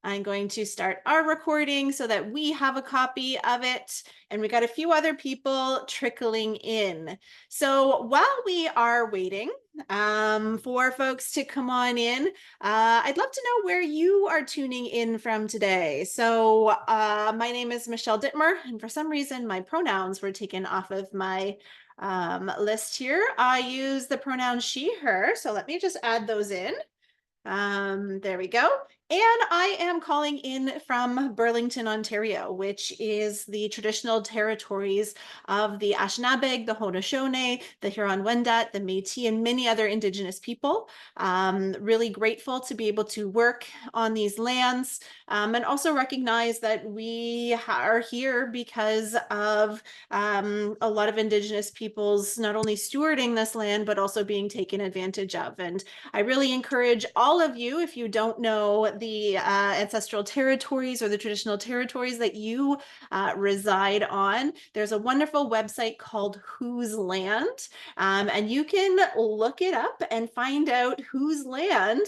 I'm going to start our recording so that we have a copy of it. And we got a few other people trickling in. So while we are waiting for folks to come on in, I'd love to know where you are tuning in from today. So my name is Michelle Dittmer, and for some reason, my pronouns were taken off of my list here. I use the pronoun she, her. So let me just add those in. There we go. And I am calling in from Burlington, Ontario, which is the traditional territories of the Anishinaabe, the Haudenosaunee, the Huron-Wendat, the Métis, and many other Indigenous people. Really grateful to be able to work on these lands and also recognize that we are here because of a lot of Indigenous peoples not only stewarding this land, but also being taken advantage of. And I really encourage all of you, if you don't know the ancestral territories or the traditional territories that you reside on, there's a wonderful website called Whose Land, and you can look it up and find out whose land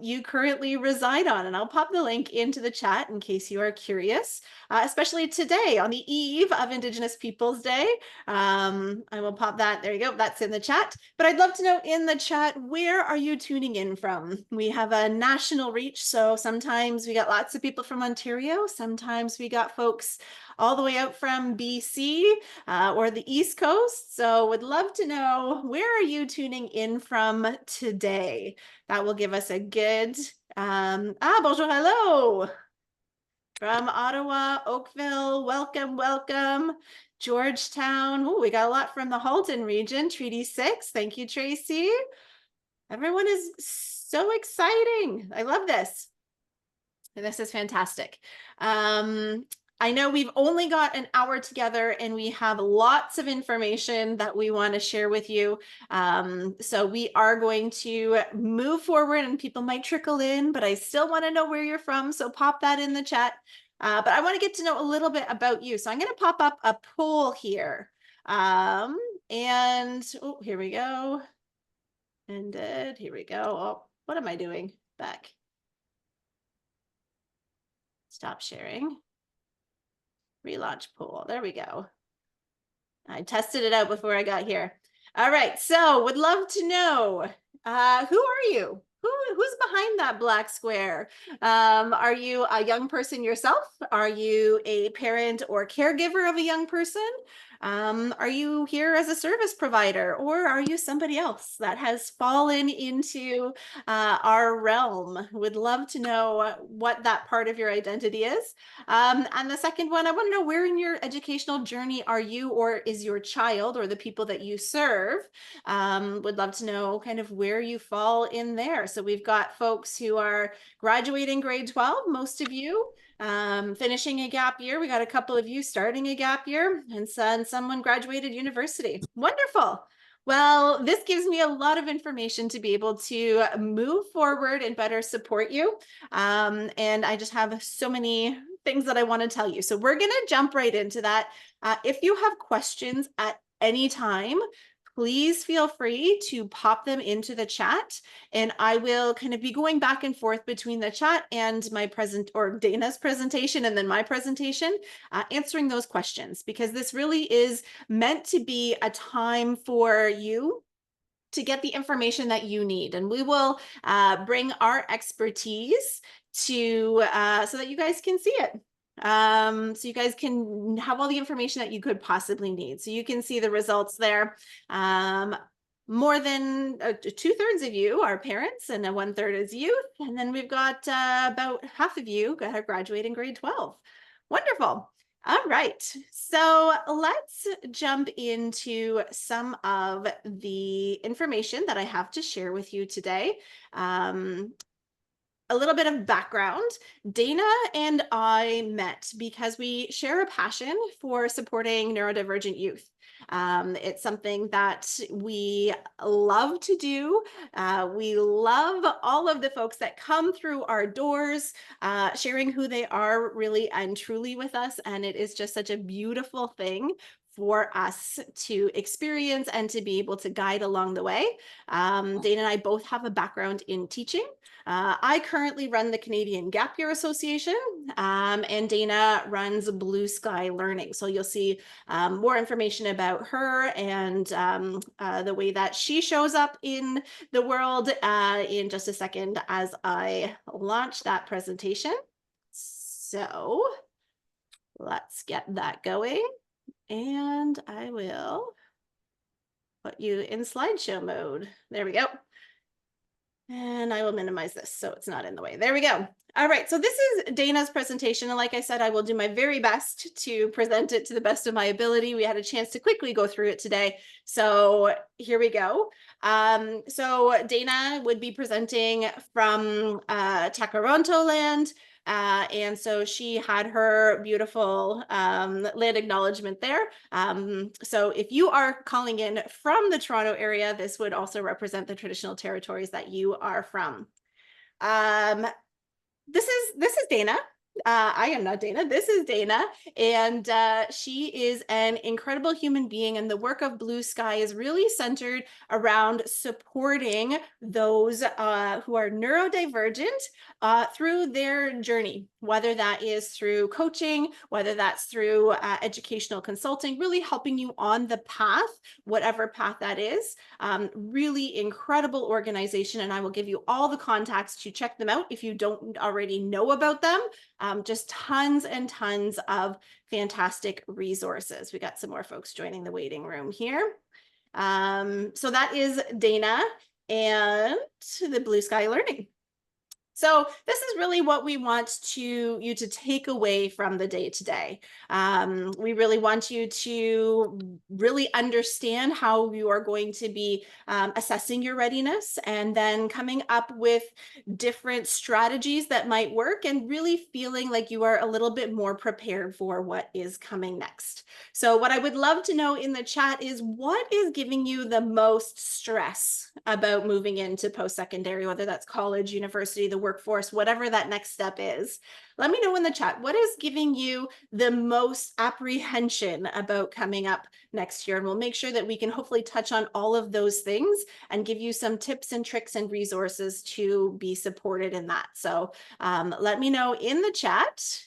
you currently reside on. And I'll pop the link into the chat in case you are curious, especially today on the eve of Indigenous Peoples Day. I will pop that. There you go. That's in the chat. But I'd love to know in the chat, where are you tuning in from? We have a national reach. So sometimes we got lots of people from Ontario. Sometimes we got folks all the way out from BC or the East Coast. So would love to know, where are you tuning in from today? That will give us a good, bonjour, hello. From Ottawa, Oakville, welcome, welcome. Georgetown, oh, we got a lot from the Halton region, Treaty 6, thank you, Tracy. Everyone is so exciting. I love this. This is fantastic. I know we've only got an hour together and we have lots of information that we want to share with you. So we are going to move forward and people might trickle in, but I still want to know where you're from. So pop that in the chat. But I want to get to know a little bit about you. So I'm going to pop up a poll here. And oh, here we go. Ended. Here we go. Oh, what am I doing? Back. Stop sharing. Relaunch poll. There we go. I tested it out before I got here. All right. So would love to know, who are you? Who's behind that black square? Are you a young person yourself? Are you a parent or caregiver of a young person? Are you here as a service provider, or are you somebody else that has fallen into our realm? Would love to know what that part of your identity is. And the second one, I want to know, where in your educational journey are you, or is your child, or the people that you serve? Would love to know kind of where you fall in there. So we've got folks who are graduating grade 12, most of you, finishing a gap year. We got a couple of you starting a gap year, and someone graduated university. Wonderful. Well, this gives me a lot of information to be able to move forward and better support you. And I just have so many things that I want to tell you. So we're going to jump right into that. If you have questions at any time, please feel free to pop them into the chat, and I will kind of be going back and forth between the chat and my Dana's presentation and then my presentation, answering those questions, because this really is meant to be a time for you to get the information that you need. And we will bring our expertise to so that you guys can see it. So you guys can have all the information that you could possibly need. So you can see the results there. More than 2/3 of you are parents, and 1/3 is youth. And then we've got about half of you are graduating grade 12. Wonderful. All right, so let's jump into some of the information that I have to share with you today. A little bit of background. Dana and I met because we share a passion for supporting neurodivergent youth. It's something that we love to do. We love all of the folks that come through our doors, sharing who they are really and truly with us. And it is just such a beautiful thing for us to experience and to be able to guide along the way. Dana and I both have a background in teaching. I currently run the Canadian Gap Year Association, and Dana runs Blue Sky Learning. So you'll see more information about her and the way that she shows up in the world in just a second as I launch that presentation. So let's get that going. And I will put you in slideshow mode. There we go. And I will minimize this so it's not in the way. There we go. All right, so this is Dana's presentation. And like I said, I will do my very best to present it to the best of my ability. We had a chance to quickly go through it today. So here we go. So Dana would be presenting from Takaronto land. And so she had her beautiful land acknowledgement there. So if you are calling in from the Toronto area, this would also represent the traditional territories that you are from. This is Dana. I am not Dana. This is Dana, and she is an incredible human being. And the work of Blue Sky is really centered around supporting those who are neurodivergent through their journey, whether that is through coaching, whether that's through educational consulting, really helping you on the path, whatever path that is. Really incredible organization, and I will give you all the contacts to check them out if you don't already know about them. Just tons and tons of fantastic resources. We got some more folks joining the waiting room here. So that is Dana and the Blue Sky Learning. So this is really what we want you to take away from the day today. We really want you to really understand how you are going to be assessing your readiness and then coming up with different strategies that might work and really feeling like you are a little bit more prepared for what is coming next. So what I would love to know in the chat is what is giving you the most stress about moving into post-secondary, whether that's college, university, the workforce, whatever that next step is. Let me know in the chat, what is giving you the most apprehension about coming up next year? And we'll make sure that we can hopefully touch on all of those things and give you some tips and tricks and resources to be supported in that. So let me know in the chat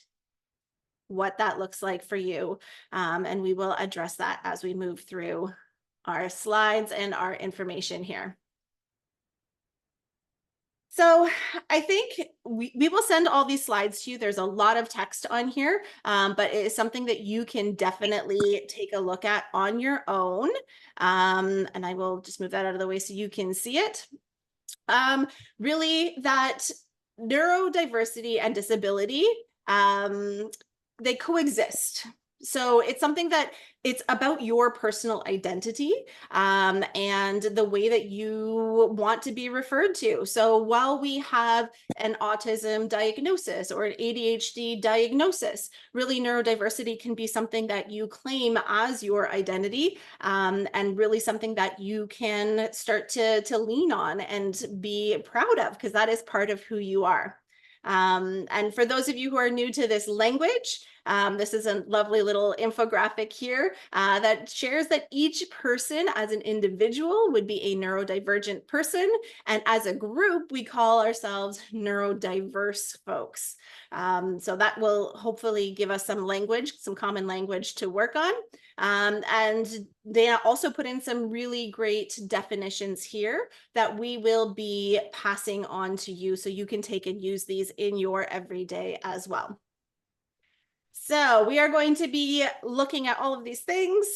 what that looks like for you. And we will address that as we move through our slides and our information here. So I think we will send all these slides to you. There's a lot of text on here, but it is something that you can definitely take a look at on your own. And I will just move that out of the way so you can see it. Really, that neurodiversity and disability, they coexist. So it's something that it's about your personal identity and the way that you want to be referred to. So while we have an autism diagnosis or an ADHD diagnosis, really neurodiversity can be something that you claim as your identity and really something that you can start to lean on and be proud of, because that is part of who you are. And for those of you who are new to this language, this is a lovely little infographic here that shares that each person as an individual would be a neurodivergent person. And as a group, we call ourselves neurodiverse folks. So that will hopefully give us some language, some common language to work on. And they also put in some really great definitions here that we will be passing on to you so you can take and use these in your everyday as well. So we are going to be looking at all of these things.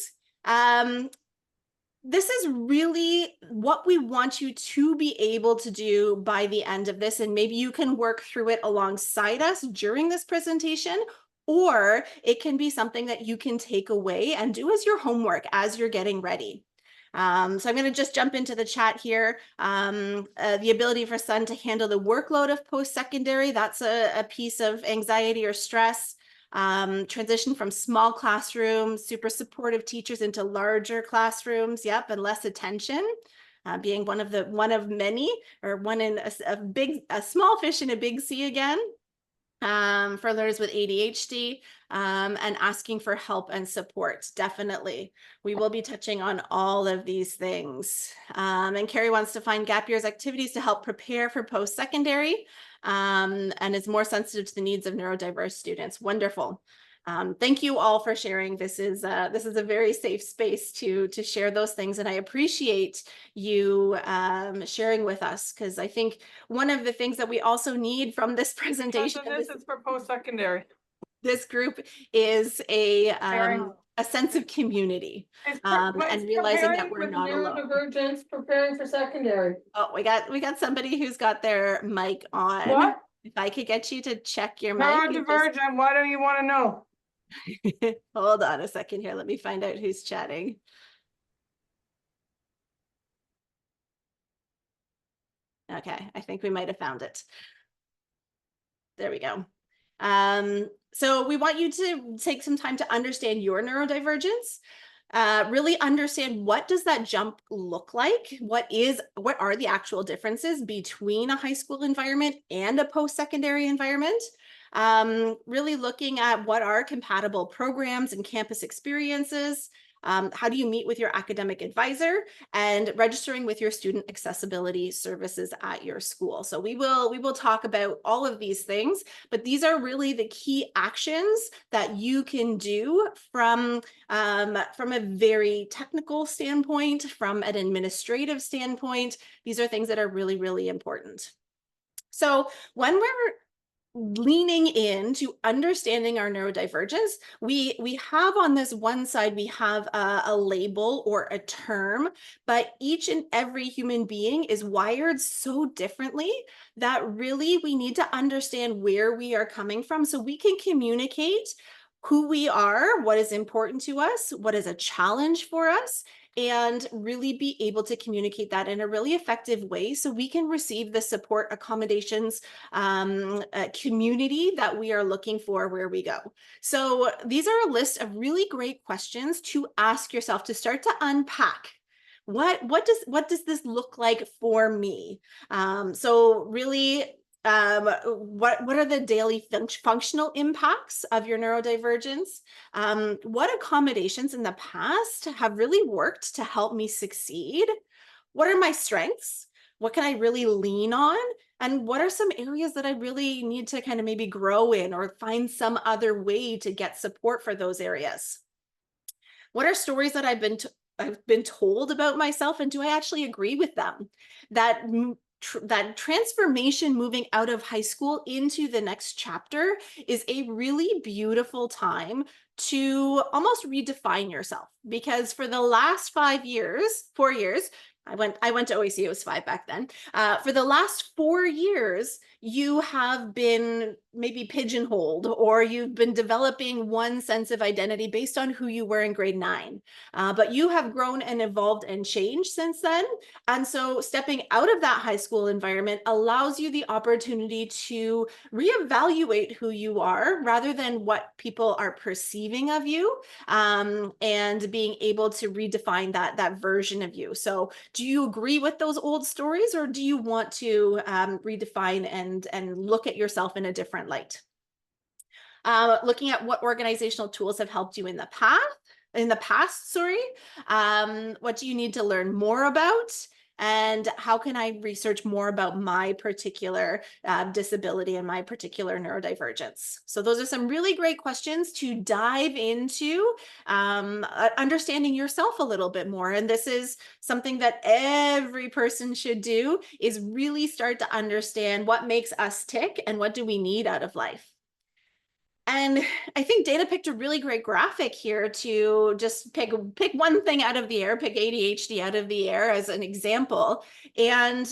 This is really what we want you to be able to do by the end of this, and maybe you can work through it alongside us during this presentation, or it can be something that you can take away and do as your homework as you're getting ready. So I'm going to just jump into the chat here. The ability for Sun to handle the workload of post-secondary, that's a piece of anxiety or stress. Transition from small classrooms, super supportive teachers into larger classrooms, yep, and less attention. Being one of many, or one in a small fish in a big sea again. for learners with ADHD, and asking for help and support. Definitely. We will be touching on all of these things. And Carrie wants to find gap years activities to help prepare for post-secondary, and is more sensitive to the needs of neurodiverse students. Wonderful. Thank you all for sharing. This is a very safe space to share those things, and I appreciate you sharing with us, because I think one of the things that we also need from this presentation, This is for post-secondary. this group, is a sense of community, and realizing that we're not alone. Neurodivergence, preparing for secondary. Oh, we got somebody who's got their mic on. What? If I could get you to check your mic. Neurodivergent, why do you want to know? Hold on a second here. Let me find out who's chatting. Okay, I think we might have found it. There we go. So we want you to take some time to understand your neurodivergence. Really understand, what does that jump look like? What are the actual differences between a high school environment and a post-secondary environment? Really looking at what are compatible programs and campus experiences. How do you meet with your academic advisor, and registering with your student accessibility services at your school. So we will talk about all of these things, but these are really the key actions that you can do from a very technical standpoint, from an administrative standpoint. These are things that are really, really important. So when we're leaning into understanding our neurodivergence, we have on this one side, we have a label or a term, but each and every human being is wired so differently that really we need to understand where we are coming from so we can communicate who we are, what is important to us, what is a challenge for us, and really be able to communicate that in a really effective way so we can receive the support, accommodations, community that we are looking for where we go. So these are a list of really great questions to ask yourself to start to unpack. What does this look like for me? So really, what are the daily functional impacts of your neurodivergence? What accommodations in the past have really worked to help me succeed? What are my strengths? What can I really lean on? And what are some areas that I really need to kind of maybe grow in, or find some other way to get support for those areas? What are stories that I've been told about myself, and do I actually agree with them? That transformation, moving out of high school into the next chapter, is a really beautiful time to almost redefine yourself, because for the last 4 years, I went to OAC, it was 5 back then. For the last 4 years, you have been maybe pigeonholed, or you've been developing one sense of identity based on who you were in grade 9. But you have grown and evolved and changed since then. And so stepping out of that high school environment allows you the opportunity to reevaluate who you are, rather than what people are perceiving of you, and being able to redefine that version of you. So do you agree with those old stories, or do you want to redefine and look at yourself in a different light? Looking at what organizational tools have helped you in the past, what do you need to learn more about? And how can I research more about my particular disability and my particular neurodivergence? So those are some really great questions to dive into, understanding yourself a little bit more. And this is something that every person should do, is really start to understand what makes us tick and what do we need out of life. And I think Dana picked a really great graphic here to just pick one thing out of the air, pick ADHD out of the air as an example. And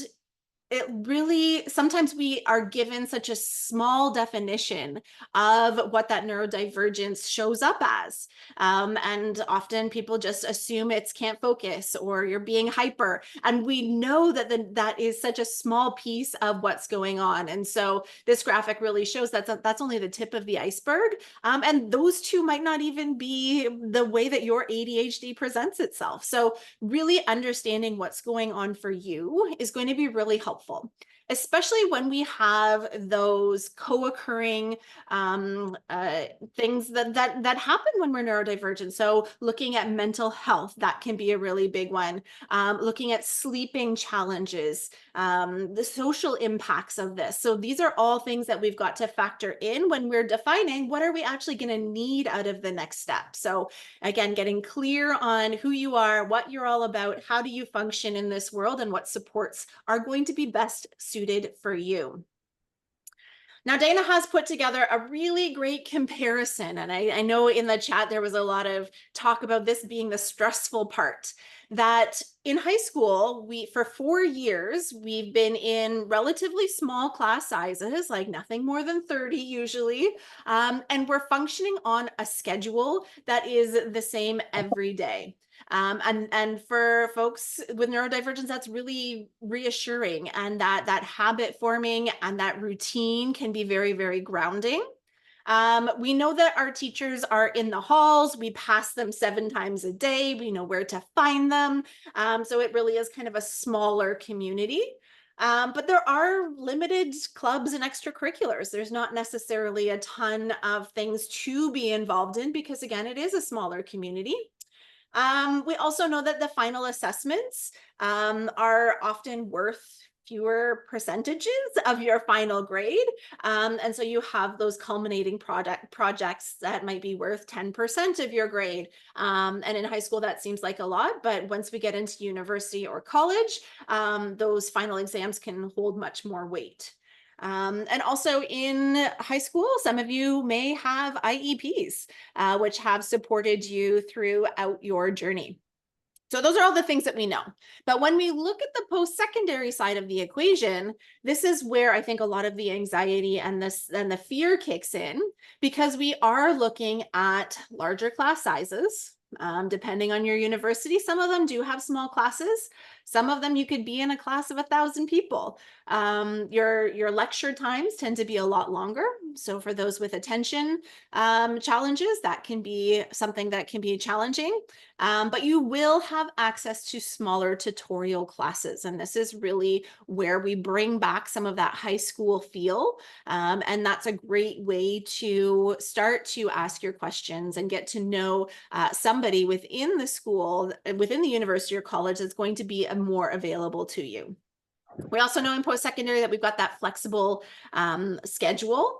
it really, sometimes we are given such a small definition of what that neurodivergence shows up as. And often people just assume it's can't focus, or you're being hyper. And we know that that is such a small piece of what's going on. And so this graphic really shows that's only the tip of the iceberg. And those two might not even be the way that your ADHD presents itself. So really understanding what's going on for you is going to be really helpful. especially when we have those co-occurring things that happen when we're neurodivergent. So looking at mental health, that can be a really big one. Looking at sleeping challenges, the social impacts of this. So these are all things that we've got to factor in when we're defining what are we actually going to need out of the next step. So again, getting clear on who you are, what you're all about, how do you function in this world, and what supports are going to be best suited for you. Now, Dana has put together a really great comparison, and I know in the chat there was a lot of talk about this being the stressful part, that in high school, for 4 years, we've been in relatively small class sizes, like nothing more than 30 usually, and we're functioning on a schedule that is the same every day. And for folks with neurodivergence, that's really reassuring, and that habit forming and that routine can be very, very grounding. We know that our teachers are in the halls. We pass them 7 times a day. We know where to find them. So it really is kind of a smaller community. But there are limited clubs and extracurriculars. There's not necessarily a ton of things to be involved in because, again, it is a smaller community. We also know that the final assessments are often worth fewer percentages of your final grade. And so you have those culminating projects that might be worth 10% of your grade. And in high school, that seems like a lot. But once we get into university or college, those final exams can hold much more weight. And also in high school, some of you may have IEPs, which have supported you throughout your journey. So those are all the things that we know. But when we look at the post-secondary side of the equation, this is where I think a lot of the anxiety and the fear kicks in, because we are looking at larger class sizes. Depending on your university, some of them do have small classes. Some of them you could be in a class of 1,000 people. Your lecture times tend to be a lot longer. So for those with attention challenges, that can be something that can be challenging. But you will have access to smaller tutorial classes. And this is really where we bring back some of that high school feel. And that's a great way to start to ask your questions and get to know somebody within the school, within the university or college that's going to be more available to you. We also know in post-secondary that we've got that flexible schedule,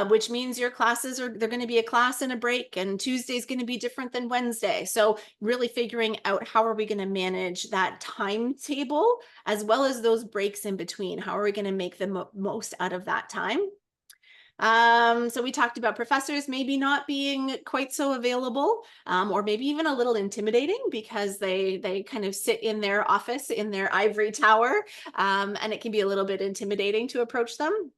which means your classes they're going to be a class and a break, and Tuesday is going to be different than Wednesday. So really figuring out how are we going to manage that timetable as well as those breaks in between. How are we going to make the most out of that time? So we talked about professors maybe not being quite so available, or maybe even a little intimidating because they kind of sit in their office in their ivory tower, and it can be a little bit intimidating to approach them.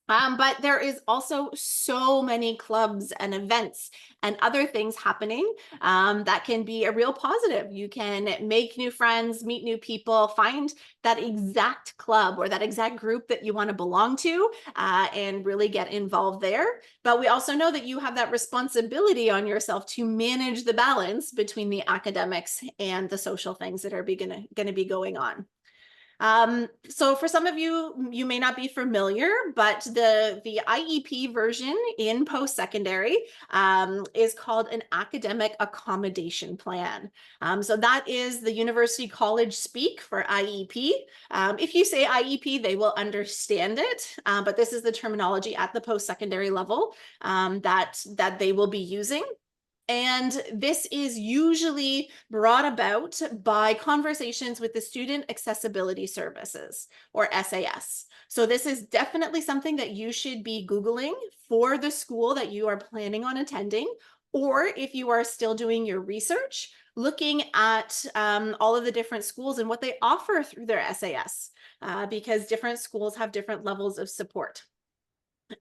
But there is also so many clubs and events and other things happening that can be a real positive. You can make new friends, meet new people, find that exact club or that exact group that you want to belong to, and really get involved there. But we also know that you have that responsibility on yourself to manage the balance between the academics and the social things that are going to be going on. So for some of you, you may not be familiar, but the IEP version in post-secondary is called an academic accommodation plan. So that is the university college speak for IEP. If you say IEP, they will understand it, but this is the terminology at the post-secondary level that they will be using. And this is usually brought about by conversations with the Student Accessibility Services, or SAS. So this is definitely something that you should be Googling for the school that you are planning on attending, or if you are still doing your research, looking at all of the different schools and what they offer through their SAS, because different schools have different levels of support.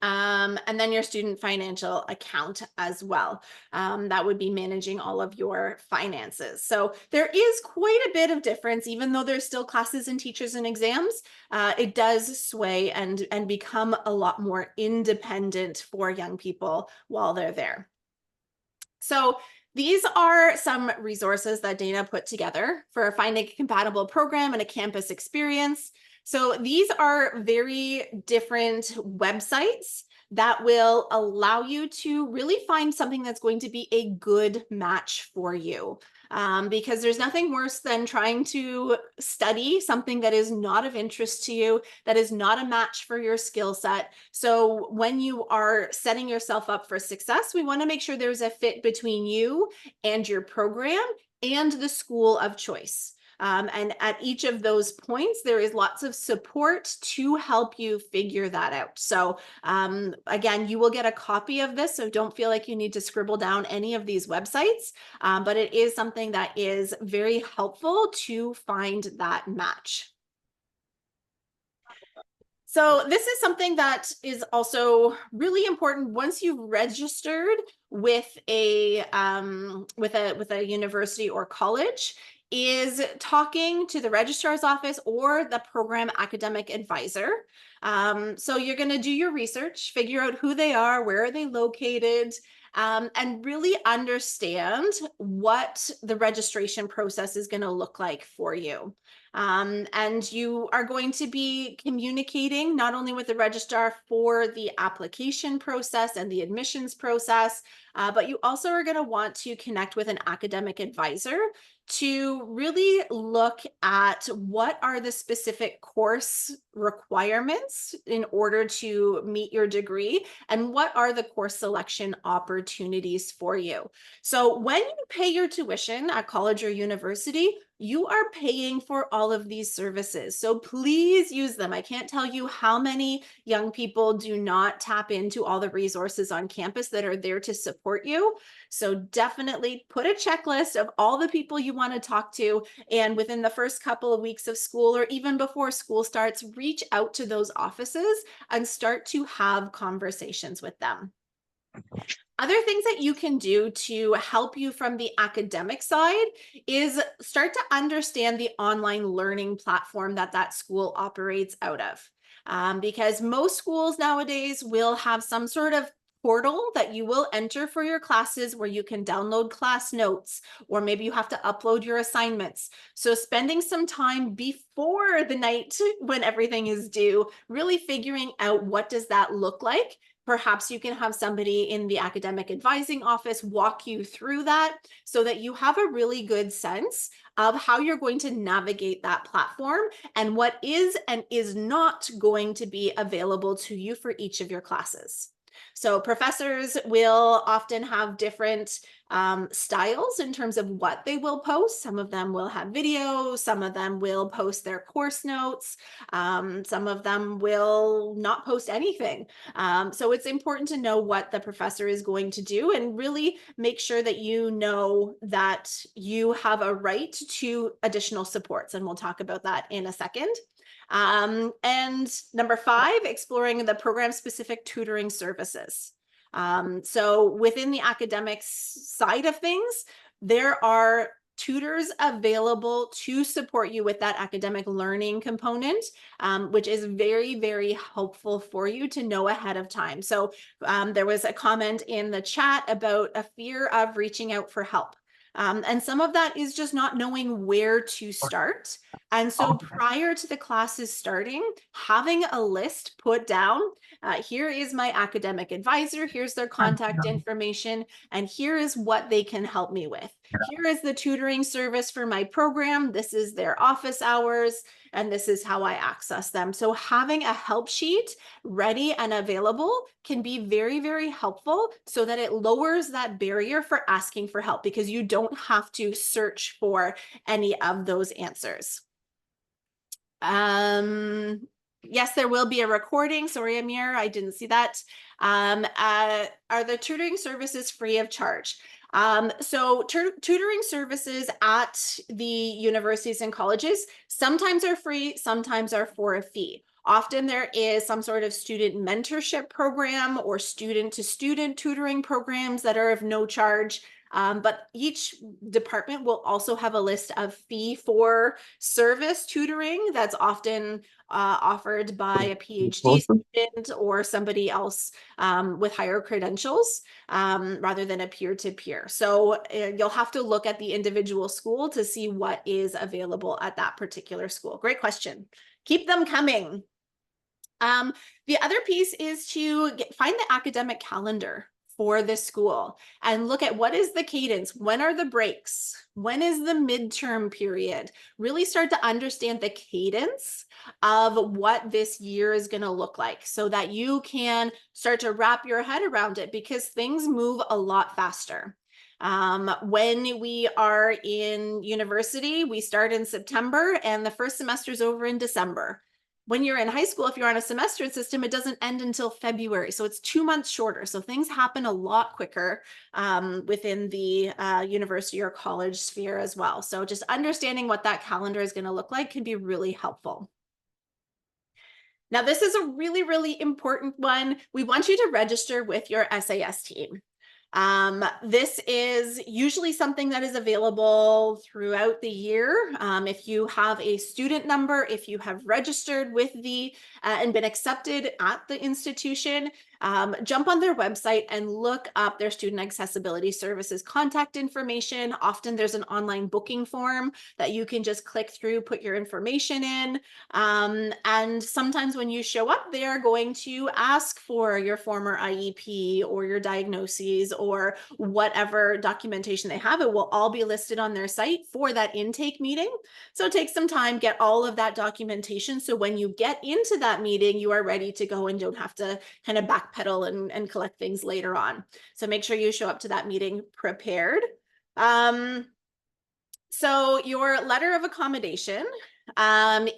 And then your student financial account as well. That would be managing all of your finances. So there is quite a bit of difference, even though there's still classes and teachers and exams. It does sway and become a lot more independent for young people while they're there. So these are some resources that Dana put together for finding a compatible program and a campus experience. So these are very different websites that will allow you to really find something that's going to be a good match for you. Because there's nothing worse than trying to study something that is not of interest to you, that is not a match for your skill set. So when you are setting yourself up for success, we want to make sure there's a fit between you and your program and the school of choice. And at each of those points, there is lots of support to help you figure that out. So again, you will get a copy of this, so don't feel like you need to scribble down any of these websites, but it is something that is very helpful to find that match. So this is something that is also really important once you've registered with a university or college, is talking to the registrar's office or the program academic advisor. So you're going to do your research, figure out who they are, where are they located, and really understand what the registration process is going to look like for you. And you are going to be communicating not only with the registrar for the application process and the admissions process, but you also are going to want to connect with an academic advisor to really look at what are the specific course requirements in order to meet your degree and what are the course selection opportunities for you. So when you pay your tuition at college or university, you are paying for all of these services. So please use them. I can't tell you how many young people do not tap into all the resources on campus that are there to support you. So definitely put a checklist of all the people you want to talk to. And within the first couple of weeks of school, or even before school starts, reach out to those offices and start to have conversations with them. Other things that you can do to help you from the academic side is start to understand the online learning platform that that school operates out of. Because most schools nowadays will have some sort of portal that you will enter for your classes where you can download class notes, or maybe you have to upload your assignments. So spending some time before the night when everything is due, really figuring out what does that look like. Perhaps you can have somebody in the academic advising office walk you through that so that you have a really good sense of how you're going to navigate that platform and what is and is not going to be available to you for each of your classes. So professors will often have different styles in terms of what they will post. Some of them will have video, some of them will post their course notes, some of them will not post anything. So it's important to know what the professor is going to do and really make sure that you know that you have a right to additional supports. And we'll talk about that in a second. And number 5, exploring the program-specific tutoring services. So within the academics side of things, there are tutors available to support you with that academic learning component, which is very, very helpful for you to know ahead of time. So there was a comment in the chat about a fear of reaching out for help. And some of that is just not knowing where to start. And so prior to the classes starting, having a list put down, here is my academic advisor, here's their contact information, and here is what they can help me with. Here is the tutoring service for my program, this is their office hours, and this is how I access them. So having a help sheet ready and available can be very, very helpful so that it lowers that barrier for asking for help because you don't have to search for any of those answers. Yes, there will be a recording. Sorry, Amir, I didn't see that. Are the tutoring services free of charge? So tutoring services at the universities and colleges sometimes are free, sometimes are for a fee. Often there is some sort of student mentorship program or student-to-student tutoring programs that are of no charge. But each department will also have a list of fee-for-service tutoring that's often offered by a PhD student or somebody else with higher credentials rather than a peer-to-peer. So you'll have to look at the individual school to see what is available at that particular school. Great question. Keep them coming. The other piece is to find the academic calendar for this school and look at what is the cadence, when are the breaks, when is the midterm period. Really start to understand the cadence of what this year is going to look like so that you can start to wrap your head around it, because things move a lot faster. When we are in university, we start in September and the first semester is over in December. When you're in high school, if you're on a semester system, it doesn't end until February. So it's 2 months shorter. So things happen a lot quicker within the university or college sphere as well. So just understanding what that calendar is going to look like can be really helpful. Now, this is a really, really important one. We want you to register with your SAS team. This is usually something that is available throughout the year. If you have a student number, if you have registered with the and been accepted at the institution, jump on their website and look up their student accessibility services contact information. Often there's an online booking form that you can just click through, put your information in. And sometimes when you show up, they are going to ask for your former IEP or your diagnoses or whatever documentation they have. It will all be listed on their site for that intake meeting. So take some time, get all of that documentation. So when you get into that meeting, you are ready to go and don't have to kind of backpedal and collect things later on. So make sure you show up to that meeting prepared. So your letter of accommodation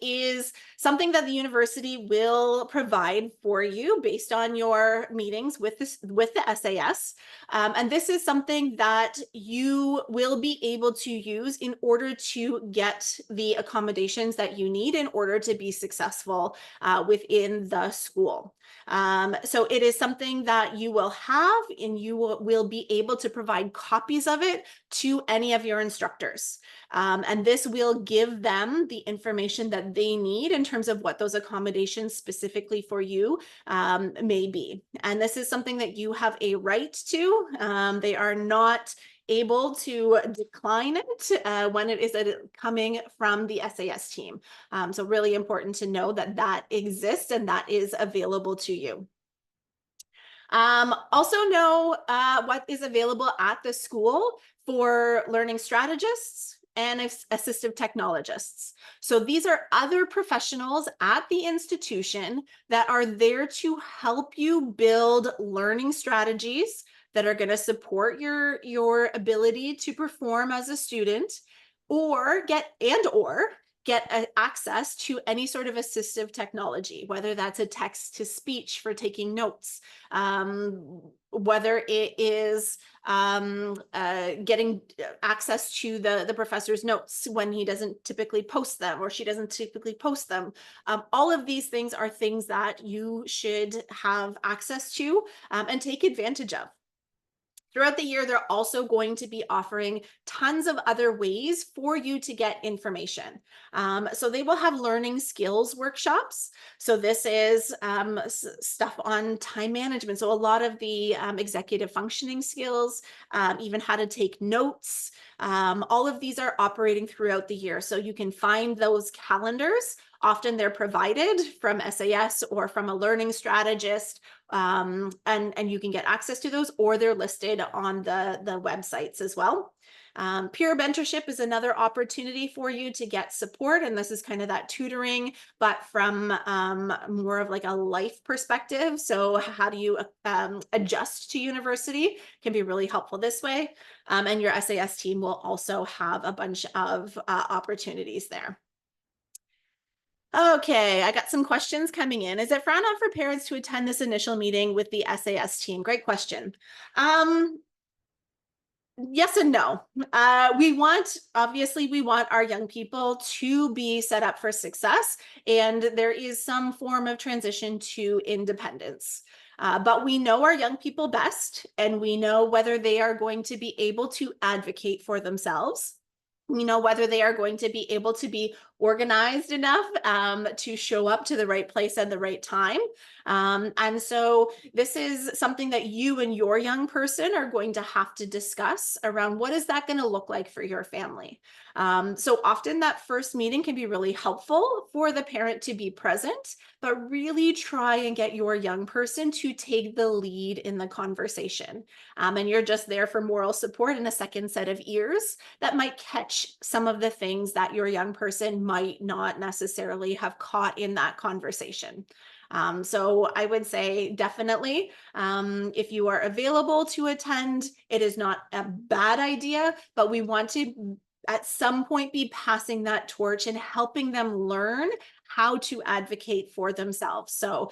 is something that the university will provide for you based on your meetings with the SAS. And this is something that you will be able to use in order to get the accommodations that you need in order to be successful within the school. So it is something that you will have, and you will be able to provide copies of it to any of your instructors. And this will give them the information that they need in terms of what those accommodations specifically for you may be. And this is something that you have a right to. They are not able to decline it when it is coming from the SAS team. So really important to know that that exists and that is available to you. Also know what is available at the school for learning strategists and assistive technologists. So these are other professionals at the institution that are there to help you build learning strategies that are going to support your ability to perform as a student, or get access to any sort of assistive technology, whether that's a text to speech for taking notes, whether it is getting access to the professor's notes when he doesn't typically post them or she doesn't typically post them. All of these things are things that you should have access to and take advantage of. Throughout the year, they're also going to be offering tons of other ways for you to get information. So they will have learning skills workshops. So this is stuff on time management. So a lot of the executive functioning skills, even how to take notes. All of these are operating throughout the year. So you can find those calendars. Often they're provided from SAS or from a learning strategist, and you can get access to those, or they're listed on the websites as well. Peer mentorship is another opportunity for you to get support, and this is kind of that tutoring, but from more of like a life perspective. So how do you adjust to university can be really helpful this way. And your SAS team will also have a bunch of opportunities there. Okay, I got some questions coming in. Is it frowned on for parents to attend this initial meeting with the SAS team? Great question. Yes and no. Obviously we want our young people to be set up for success, and there is some form of transition to independence. But we know our young people best, and we know whether they are going to be able to advocate for themselves. We know whether they are going to be able to be organized enough to show up to the right place at the right time. And so this is something that you and your young person are going to have to discuss around what is that going to look like for your family. So often that first meeting can be really helpful for the parent to be present, but really try and get your young person to take the lead in the conversation. And you're just there for moral support and a second set of ears that might catch some of the things that your young person might not necessarily have caught in that conversation. So I would say definitely, if you are available to attend, it is not a bad idea, but we want to at some point be passing that torch and helping them learn how to advocate for themselves. So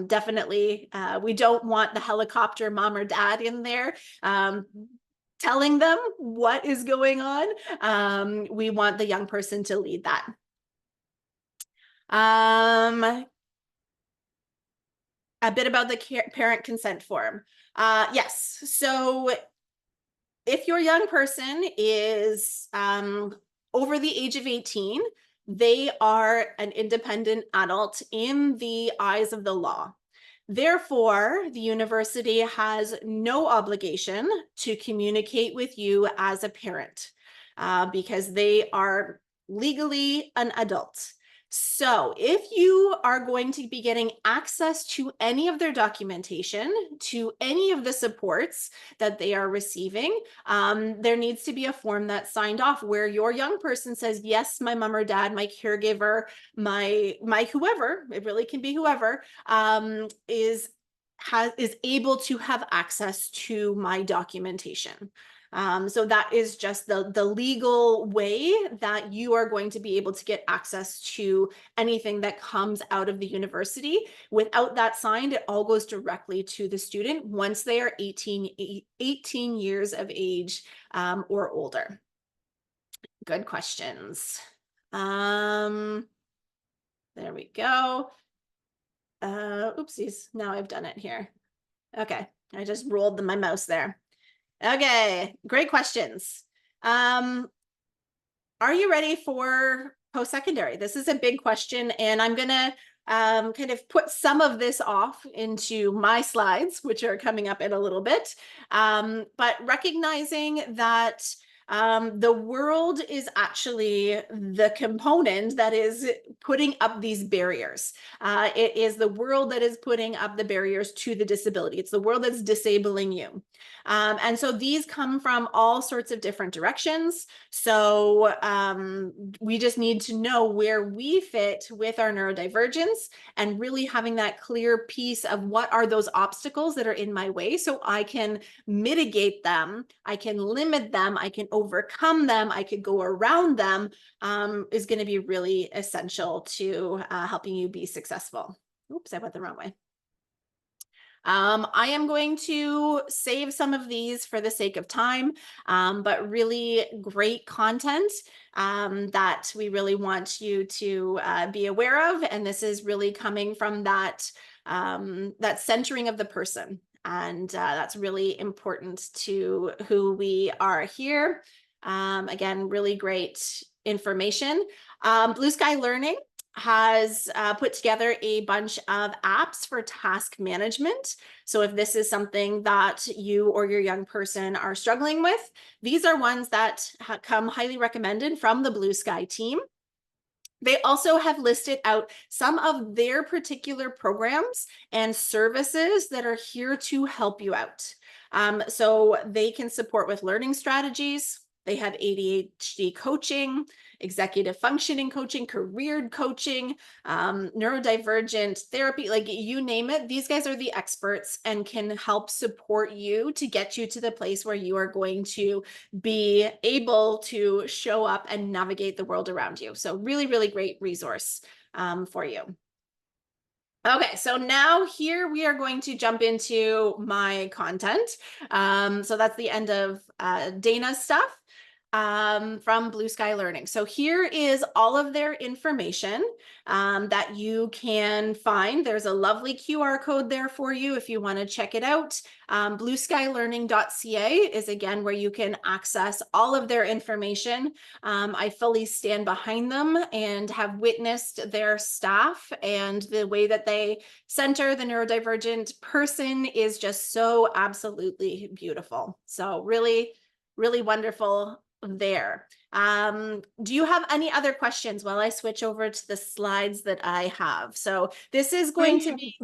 definitely, we don't want the helicopter mom or dad in there telling them what is going on. We want the young person to lead that. A bit about the parent consent form. Yes, so if your young person is over the age of 18, they are an independent adult in the eyes of the law. Therefore, the university has no obligation to communicate with you as a parent because they are legally an adult. So if you are going to be getting access to any of their documentation, to any of the supports that they are receiving, there needs to be a form that's signed off where your young person says, yes, my mom or dad, my caregiver, my whoever, it really can be whoever, is able to have access to my documentation. So that is just the legal way that you are going to be able to get access to anything that comes out of the university. Without that signed, it all goes directly to the student once they are 18 years of age or older. Good questions. There we go. Oopsies, now I've done it here. Okay, I just rolled my mouse there. Okay, great questions. Are you ready for post-secondary? This is a big question, and I'm gonna kind of put some of this off into my slides, which are coming up in a little bit. But recognizing that the world is actually the component that is putting up these barriers. It is the world that is putting up the barriers to the disability. It's the world that's disabling you. And so these come from all sorts of different directions. So we just need to know where we fit with our neurodivergence and really having that clear piece of what are those obstacles that are in my way so I can mitigate them, I can limit them, I can overcome them, I could go around them, is going to be really essential to helping you be successful. Oops, I went the wrong way. I am going to save some of these for the sake of time, but really great content that we really want you to be aware of. And this is really coming from that, that centering of the person. And that's really important to who we are here. Again, really great information. Blue Sky Learning has put together a bunch of apps for task management. So if this is something that you or your young person are struggling with, these are ones that come highly recommended from the Blue Sky team. They also have listed out some of their particular programs and services that are here to help you out. So they can support with learning strategies. They have ADHD coaching, executive functioning coaching, career coaching, neurodivergent therapy, like you name it. These guys are the experts and can help support you to get you to the place where you are going to be able to show up and navigate the world around you. So really, really great resource for you. Okay, so now here we are going to jump into my content. So that's the end of Dana's stuff. from Blue Sky Learning. So here is all of their information that you can find. There's a lovely QR code there for you if you want to check it out. blueskylearning.ca is again where you can access all of their information. I fully stand behind them and have witnessed their staff, and the way that they center the neurodivergent person is just so absolutely beautiful. So really, really wonderful there. Do you have any other questions while I switch over to the slides that I have? So this is going to be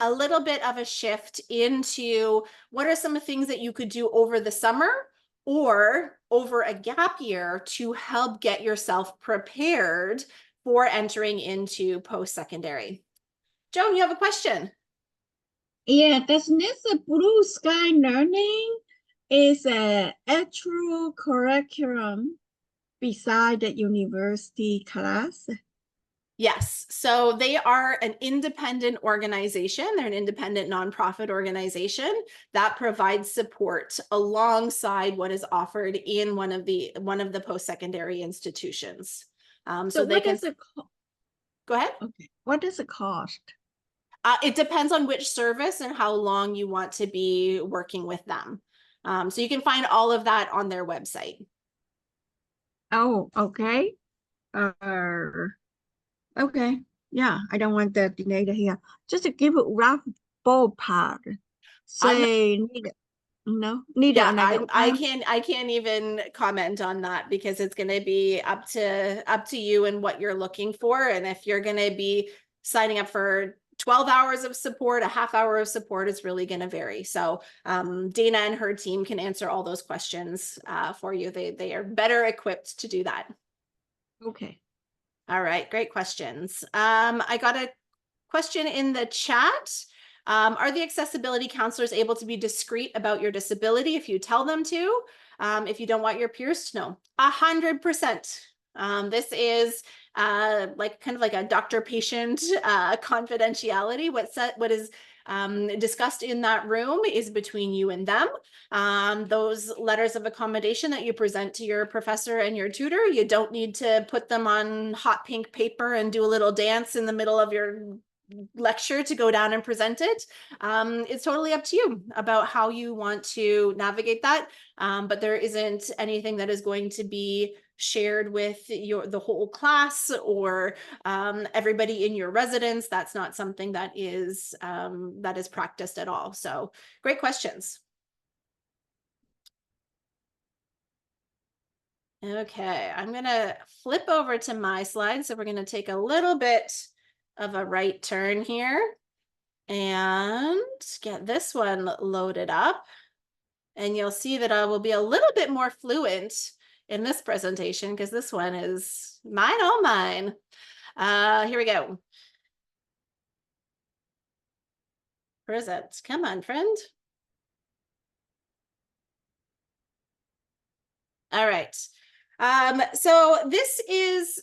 a little bit of a shift into what are some things that you could do over the summer or over a gap year to help get yourself prepared for entering into post-secondary. Joan, you have a question? Yeah, that's this Blue Sky Learning is a actual curriculum beside the university class. Yes. So they are an independent organization. They're an independent nonprofit organization that provides support alongside what is offered in one of the post-secondary institutions. So they what can does it go ahead. Okay. What does it cost? It depends on which service and how long you want to be working with them. So you can find all of that on their website. Oh, okay. Okay. Yeah, I don't want the data here. Just to give a rough ballpark. Say need Yeah, another I one. can't even comment on that because it's going to be up to you and what you're looking for. And if you're going to be signing up for 12 hours of support, a half hour of support is really going to vary. So Dana and her team can answer all those questions for you. They are better equipped to do that. Okay. All right, great questions. I got a question in the chat. Are the accessibility counselors able to be discreet about your disability if you tell them to? If you don't want your peers to know? 100%. This is like kind of like a doctor-patient confidentiality. What is discussed in that room is between you and them. Those letters of accommodation that you present to your professor and your tutor, you don't need to put them on hot pink paper and do a little dance in the middle of your lecture to go down and present it. It's totally up to you about how you want to navigate that. But there isn't anything that is going to be shared with the whole class or everybody in your residence. That's not something that is practiced at all. So great questions. Okay, I'm gonna flip over to my slide. So we're gonna take a little bit of a right turn here and get this one loaded up. And you'll see that I will be a little bit more fluent in this presentation because this one is mine, all mine. Here we go. Present. Come on, friend. All right. So this is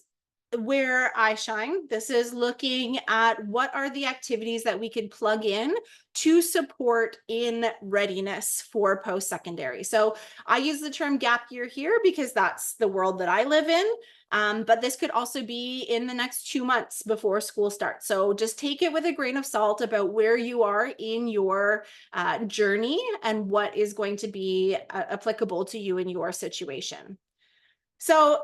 where I shine. This is looking at what are the activities that we could plug in to support in readiness for post-secondary. So I use the term gap year here because that's the world that I live in. But this could also be in the next 2 months before school starts. So just take it with a grain of salt about where you are in your journey and what is going to be applicable to you in your situation. So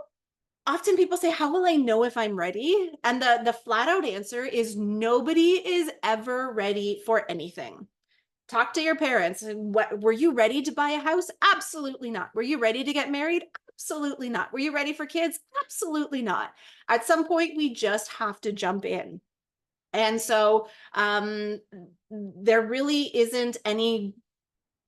often people say, how will I know if I'm ready? And the flat out answer is nobody is ever ready for anything. Talk to your parents. Were you ready to buy a house? Absolutely not. Were you ready to get married? Absolutely not. Were you ready for kids? Absolutely not. At some point, we just have to jump in. And so there really isn't any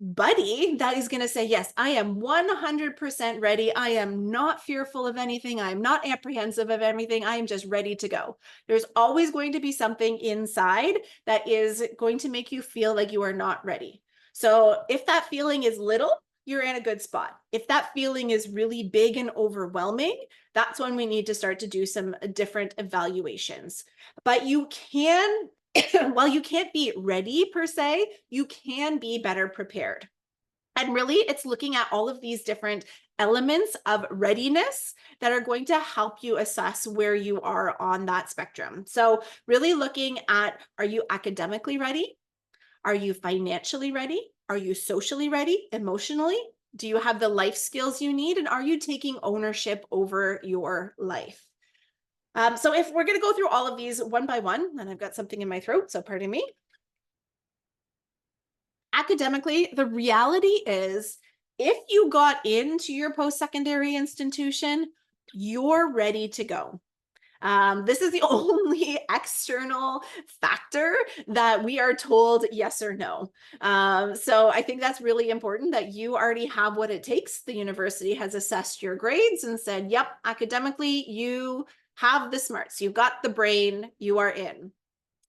buddy that is going to say, yes, I am 100% ready. I am not fearful of anything. I am not apprehensive of anything. I am just ready to go. There's always going to be something inside that is going to make you feel like you are not ready. So if that feeling is little, you're in a good spot. If that feeling is really big and overwhelming, that's when we need to start to do some different evaluations. But you can while you can't be ready per se, you can be better prepared. And really, it's looking at all of these different elements of readiness that are going to help you assess where you are on that spectrum. So really looking at, are you academically ready? Are you financially ready? Are you socially ready? Emotionally? Do you have the life skills you need? And are you taking ownership over your life? So if we're going to go through all of these one by one, and I've got something in my throat, so pardon me. Academically, the reality is if you got into your post-secondary institution, you're ready to go. This is the only external factor that we are told yes or no. So I think that's really important that you already have what it takes. The university has assessed your grades and said, yep, academically, you have the smarts, you've got the brain, you are in.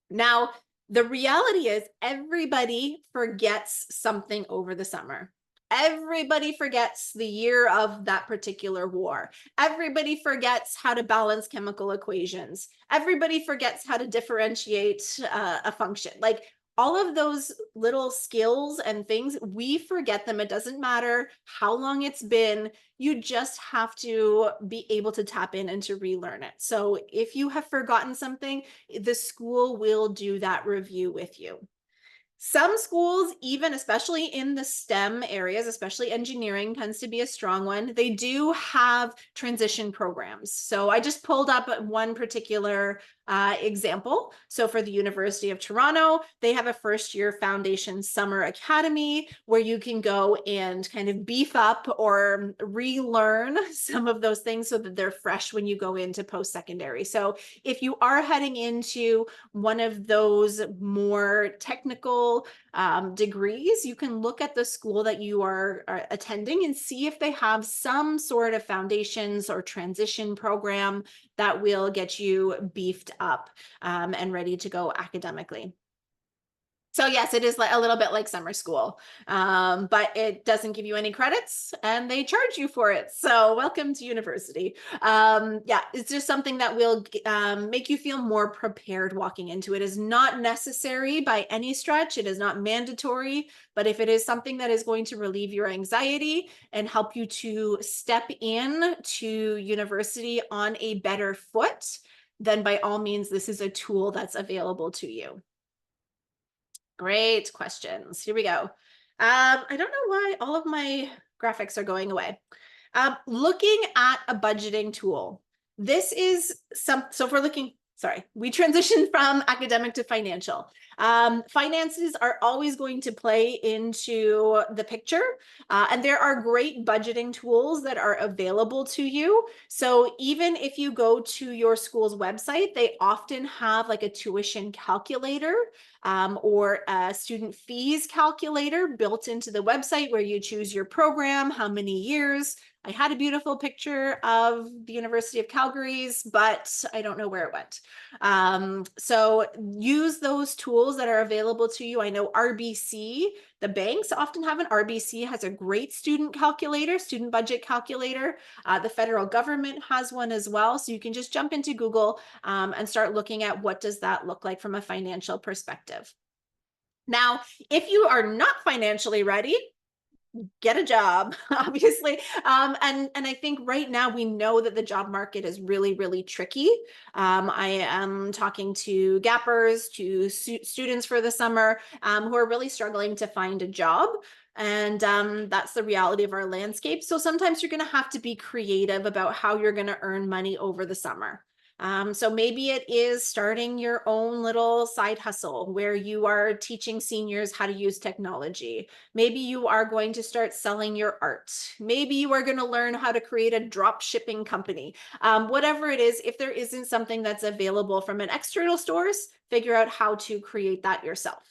Now, the reality is everybody forgets something over the summer. Everybody forgets the year of that particular war. Everybody forgets how to balance chemical equations. Everybody forgets how to differentiate a function. Like all of those little skills and things, we forget them. It doesn't matter how long it's been. You just have to be able to tap in and to relearn it. So if you have forgotten something, the school will do that review with you. Some schools, even especially in the STEM areas, especially engineering tends to be a strong one, they do have transition programs. So I just pulled up one particular example. So for the University of Toronto, they have a first year foundation summer academy where you can go and kind of beef up or relearn some of those things so that they're fresh when you go into post-secondary. So if you are heading into one of those more technical degrees, you can look at the school that you are attending and see if they have some sort of foundations or transition program that will get you beefed up and ready to go academically. So yes, it is like a little bit like summer school, but it doesn't give you any credits and they charge you for it. So welcome to university. Yeah, it's just something that will make you feel more prepared walking into it. Is not necessary by any stretch. It is not mandatory, but if it is something that is going to relieve your anxiety and help you to step in to university on a better foot, then by all means, this is a tool that's available to you. Great questions. Here we go. I don't know why all of my graphics are going away. Looking at a budgeting tool. This is so if we're looking, sorry, we transitioned from academic to financial. Finances are always going to play into the picture, and there are great budgeting tools that are available to you. So even if you go to your school's website, they often have like a tuition calculator or a student fees calculator built into the website where you choose your program, how many years. I had a beautiful picture of the University of Calgary's, but I don't know where it went. So use those tools that are available to you. I know RBC, the banks often have an RBC, has a great student calculator, student budget calculator. The federal government has one as well. So you can just jump into Google and start looking at what does that look like from a financial perspective. Now, if you are not financially ready, get a job, obviously. And I think right now we know that the job market is really, really tricky. I am talking to gappers, to students for the summer who are really struggling to find a job. And that's the reality of our landscape. So sometimes you're going to have to be creative about how you're going to earn money over the summer. So maybe it is starting your own little side hustle where you are teaching seniors how to use technology. Maybe you are going to start selling your art. Maybe you are going to learn how to create a drop shipping company. Whatever it is, if there isn't something that's available from an external source, figure out how to create that yourself.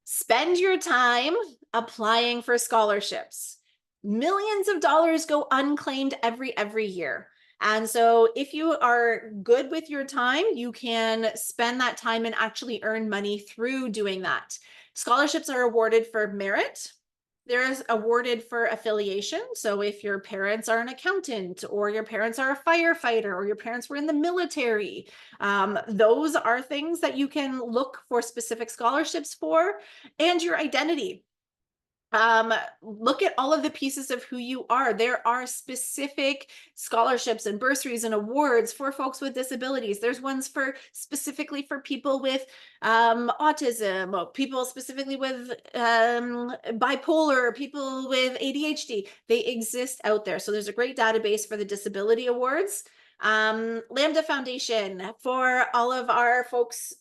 Spend your time applying for scholarships. Millions of dollars go unclaimed every year. And so if you are good with your time, you can spend that time and actually earn money through doing that. Scholarships are awarded for merit. They're awarded for affiliation. So if your parents are an accountant or your parents are a firefighter or your parents were in the military, those are things that you can look for specific scholarships for. And your identity. Look at all of the pieces of who you are. There are specific scholarships and bursaries and awards for folks with disabilities. There's ones for specifically for people with autism, or people specifically with bipolar, people with ADHD. They exist out there. So there's a great database for the disability awards. Lambda Foundation for all of our folks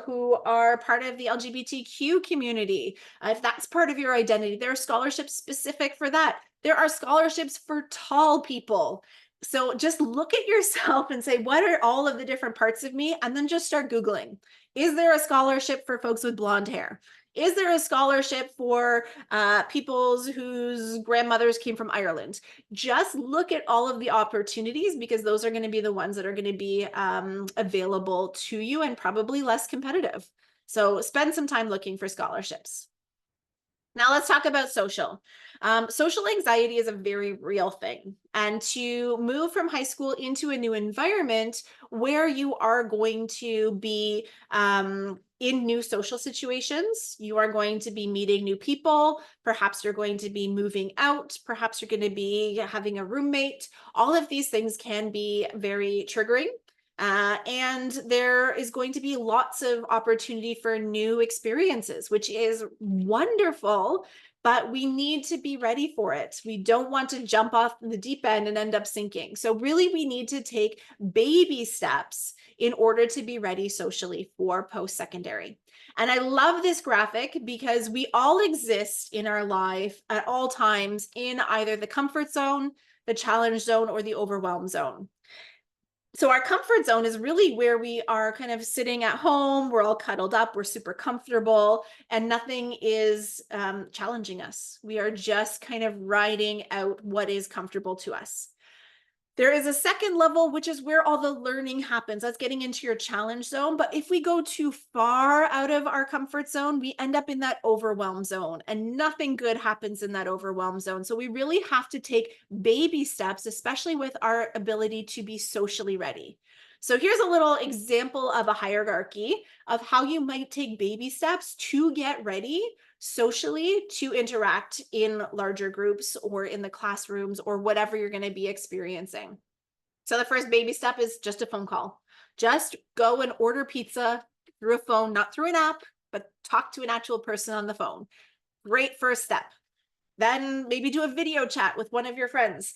who are part of the LGBTQ community. If that's part of your identity, there are scholarships specific for that. There are scholarships for tall people. So just look at yourself and say, what are all of the different parts of me? And then just start Googling. Is there a scholarship for folks with blonde hair? Is there a scholarship for people whose grandmothers came from Ireland? Just look at all of the opportunities, because those are going to be the ones that are going to be available to you and probably less competitive. So spend some time looking for scholarships. Now let's talk about social. Social anxiety is a very real thing. And to move from high school into a new environment where you are going to be in new social situations, you are going to be meeting new people, perhaps you're going to be moving out, perhaps you're going to be having a roommate. All of these things can be very triggering. And there is going to be lots of opportunity for new experiences, which is wonderful, but we need to be ready for it. We don't want to jump off the deep end and end up sinking. So really, we need to take baby steps in order to be ready socially for post-secondary. And I love this graphic because we all exist in our life at all times in either the comfort zone, the challenge zone, or the overwhelm zone. So our comfort zone is really where we are kind of sitting at home, we're all cuddled up, we're super comfortable, and nothing is challenging us. We are just kind of riding out what is comfortable to us. There is a second level, which is where all the learning happens. That's getting into your challenge zone. But if we go too far out of our comfort zone, we end up in that overwhelm zone, and nothing good happens in that overwhelm zone. So we really have to take baby steps, especially with our ability to be socially ready. So here's a little example of a hierarchy of how you might take baby steps to get ready socially to interact in larger groups or in the classrooms or whatever you're going to be experiencing. So the first baby step is just a phone call. Just go and order pizza through a phone, not through an app, but talk to an actual person on the phone. Great first step. Then maybe do a video chat with one of your friends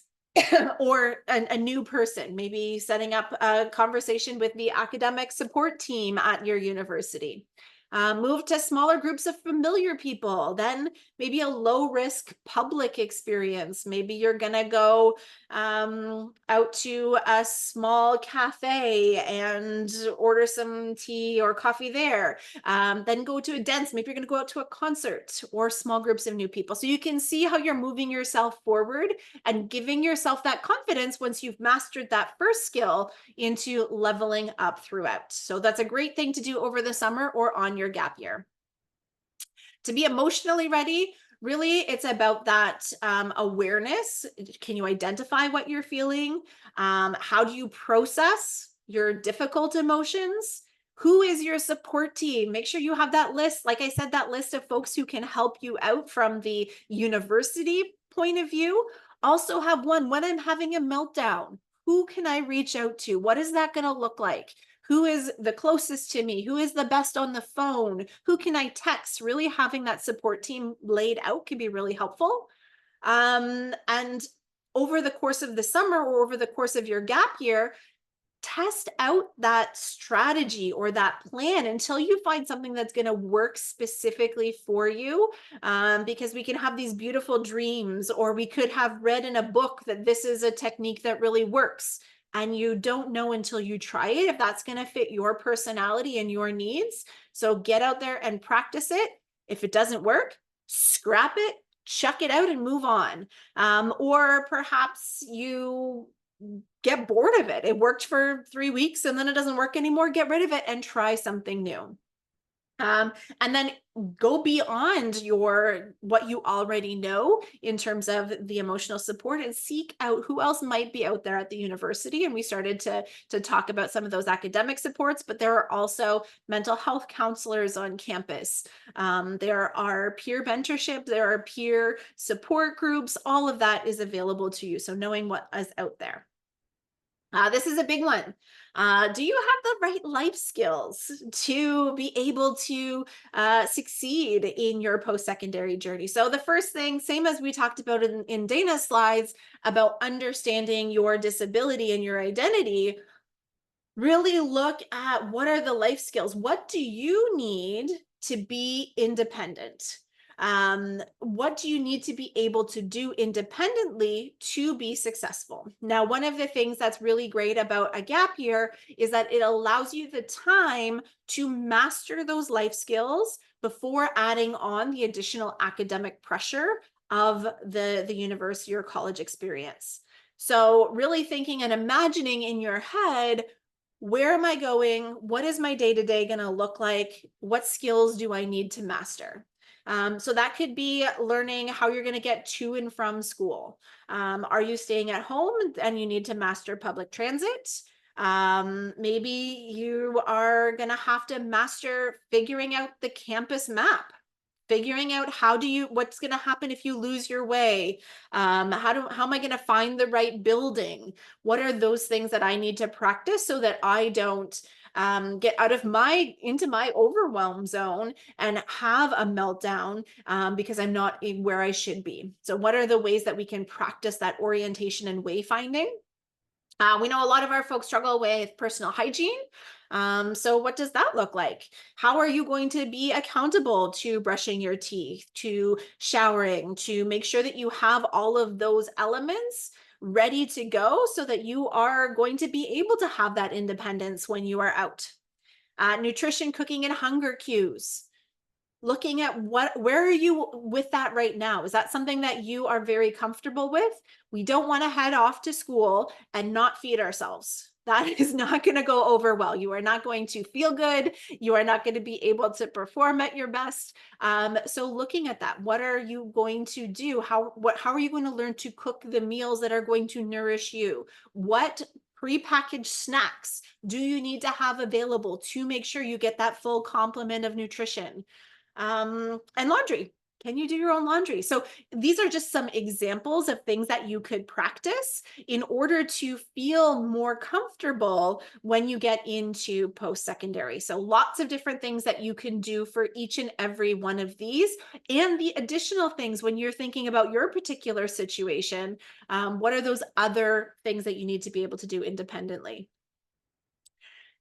or a new person, maybe setting up a conversation with the academic support team at your university. Move to smaller groups of familiar people, then maybe a low risk public experience. Maybe you're gonna go out to a small cafe and order some tea or coffee there. Then go to a dance, maybe you're gonna go out to a concert or small groups of new people. So you can see how you're moving yourself forward and giving yourself that confidence once you've mastered that first skill into leveling up throughout. So that's a great thing to do over the summer or on your gap year. To be emotionally ready, really, it's about that awareness. Can you identify what you're feeling? How do you process your difficult emotions? Who is your support team? Make sure you have that list. Like I said, that list of folks who can help you out from the university point of view. Also have one when I'm having a meltdown. Who can I reach out to? What is that going to look like? Who is the closest to me? Who is the best on the phone? Who can I text? Really having that support team laid out can be really helpful. And over the course of the summer or over the course of your gap year, test out that strategy or that plan until you find something that's going to work specifically for you. Because we can have these beautiful dreams, or we could have read in a book that this is a technique that really works. And you don't know until you try it if that's going to fit your personality and your needs. So get out there and practice it. If it doesn't work, scrap it, chuck it out and move on. Or perhaps you get bored of it. It worked for 3 weeks and then it doesn't work anymore. Get rid of it and try something new. And then go beyond what you already know in terms of the emotional support and seek out who else might be out there at the university. And we started to talk about some of those academic supports, but there are also mental health counselors on campus. There are peer mentorship, there are peer support groups, all of that is available to you. So knowing what is out there. This is a big one. Do you have the right life skills to be able to succeed in your post-secondary journey? So the first thing, same as we talked about in Dana's slides about understanding your disability and your identity, really look at what are the life skills? What do you need to be independent? What do you need to be able to do independently to be successful? Now, one of the things that's really great about a gap year is that it allows you the time to master those life skills before adding on the additional academic pressure of the university or college experience. So really thinking and imagining in your head, where am I going? What is my day-to-day going to look like? What skills do I need to master? So that could be learning how you're going to get to and from school. Are you staying at home and you need to master public transit? Maybe you are going to have to master figuring out the campus map, figuring out what's going to happen if you lose your way. How am I going to find the right building? What are those things that I need to practice so that I don't get into my overwhelm zone and have a meltdown because I'm not where I should be. So what are the ways that we can practice that orientation and wayfinding? We know a lot of our folks struggle with personal hygiene. So what does that look like? How are you going to be accountable to brushing your teeth, to showering, to make sure that you have all of those elements ready to go so that you are going to be able to have that independence when you are out? Nutrition, cooking, and hunger cues. Looking at where are you with that right now? Is that something that you are very comfortable with? We don't want to head off to school and not feed ourselves. That is not going to go over well. You are not going to feel good. You are not going to be able to perform at your best. So looking at that, what are you going to do? How are you going to learn to cook the meals that are going to nourish you? What prepackaged snacks do you need to have available to make sure you get that full complement of nutrition? And laundry. Can you do your own laundry? So these are just some examples of things that you could practice in order to feel more comfortable when you get into post-secondary. So lots of different things that you can do for each and every one of these. And the additional things when you're thinking about your particular situation, what are those other things that you need to be able to do independently?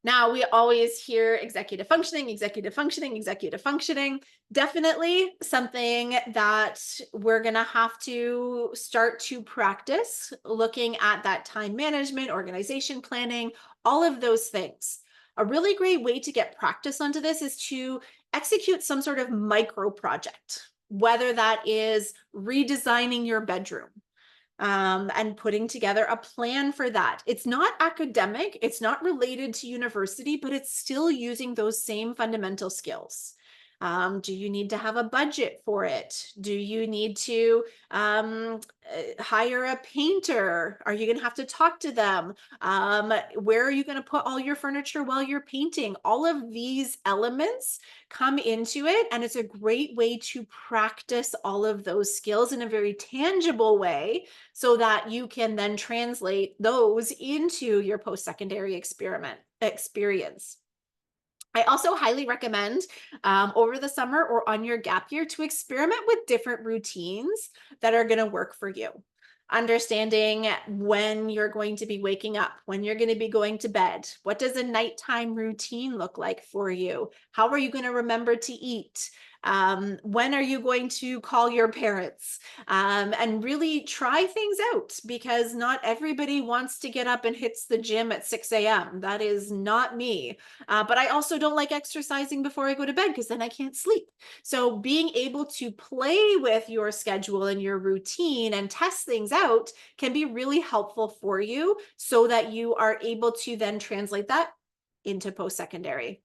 Now, we always hear executive functioning, executive functioning, executive functioning. Definitely something that we're going to have to start to practice, looking at that time management, organization planning, all of those things. A really great way to get practice onto this is to execute some sort of micro project, whether that is redesigning your bedroom, and putting together a plan for that. It's not academic, it's not related to university, but it's still using those same fundamental skills. Do you need to have a budget for it? Do you need to hire a painter? Are you going to have to talk to them? Where are you going to put all your furniture while you're painting? All of these elements come into it, and it's a great way to practice all of those skills in a very tangible way so that you can then translate those into your post-secondary experience. I also highly recommend over the summer or on your gap year to experiment with different routines that are going to work for you. Understanding when you're going to be waking up, when you're going to be going to bed. What does a nighttime routine look like for you? How are you going to remember to eat? When are you going to call your parents? And really try things out, because not everybody wants to get up and hits the gym at 6 a.m. That is not me. But I also don't like exercising before I go to bed because then I can't sleep. So being able to play with your schedule and your routine and test things out can be really helpful for you so that you are able to then translate that into post-secondary.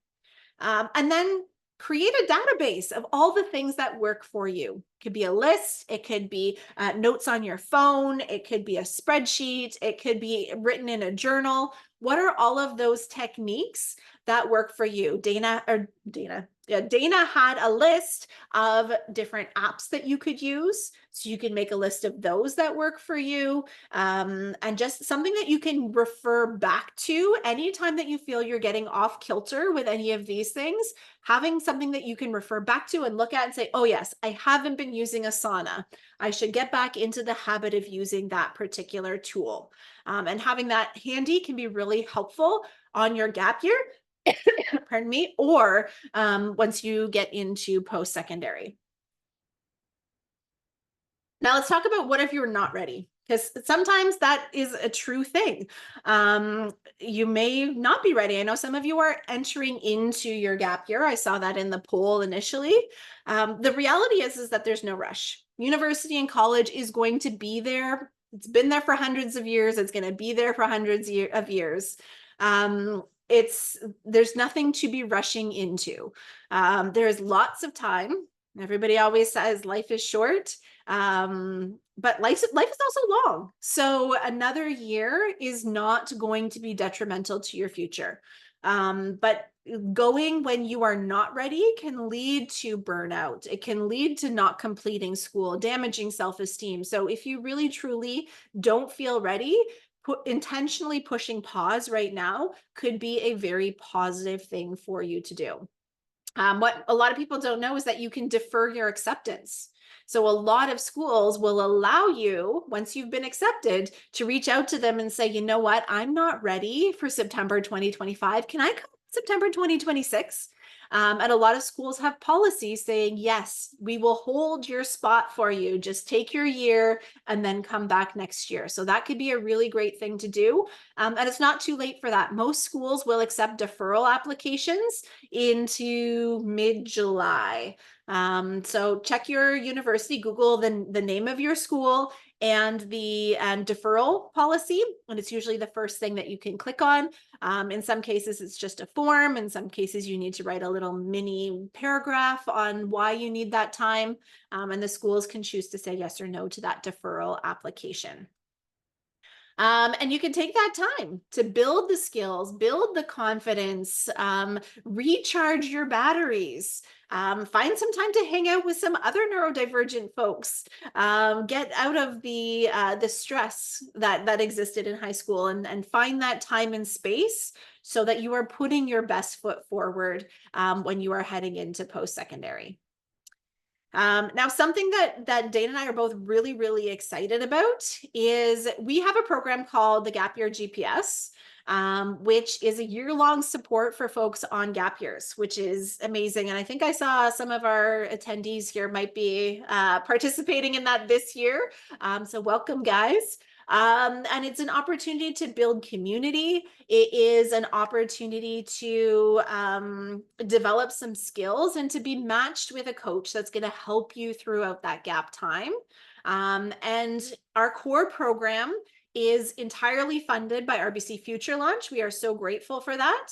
And then create a database of all the things that work for you. It could be a list, it could be notes on your phone, it could be a spreadsheet, it could be written in a journal. What are all of those techniques that work for you? Dana had a list of different apps that you could use. So you can make a list of those that work for you, and just something that you can refer back to anytime that you feel you're getting off kilter with any of these things. Having something that you can refer back to and look at and say, oh yes, I haven't been using Asana. I should get back into the habit of using that particular tool. And having that handy can be really helpful on your gap year, pardon me, or once you get into post-secondary. Now let's talk about what if you're not ready, because sometimes that is a true thing. You may not be ready. I know some of you are entering into your gap year. I saw that in the poll initially. The reality is that there's no rush. University and college is going to be there. It's been there for hundreds of years. It's going to be there for hundreds of years. There's nothing to be rushing into. There's lots of time. Everybody always says life is short. But life is also long. So another year is not going to be detrimental to your future. But going when you are not ready can lead to burnout. It can lead to not completing school, damaging self-esteem. So if you really truly don't feel ready, intentionally pushing pause right now could be a very positive thing for you to do. What a lot of people don't know is that you can defer your acceptance. So a lot of schools will allow you, once you've been accepted, to reach out to them and say, you know what, I'm not ready for September 2025. Can I come September 2026? And a lot of schools have policies saying, yes, we will hold your spot for you. Just take your year and then come back next year. So that could be a really great thing to do. And it's not too late for that. Most schools will accept deferral applications into mid-July. So check your university, Google the name of your school and the deferral policy, and it's usually the first thing that you can click on. In some cases, it's just a form. In some cases, you need to write a little mini paragraph on why you need that time, and the schools can choose to say yes or no to that deferral application. And you can take that time to build the skills, build the confidence, recharge your batteries, find some time to hang out with some other neurodivergent folks, get out of the stress that existed in high school, and find that time and space so that you are putting your best foot forward when you are heading into post-secondary. Now, something that Dana and I are both really, really excited about is we have a program called the Gap Year GPS, which is a year-long support for folks on gap years, which is amazing. And I think I saw some of our attendees here might be participating in that this year. So welcome, guys. And it's an opportunity to build community. It is an opportunity to develop some skills and to be matched with a coach that's going to help you throughout that gap time. And our core program is entirely funded by RBC Future Launch. We are so grateful for that.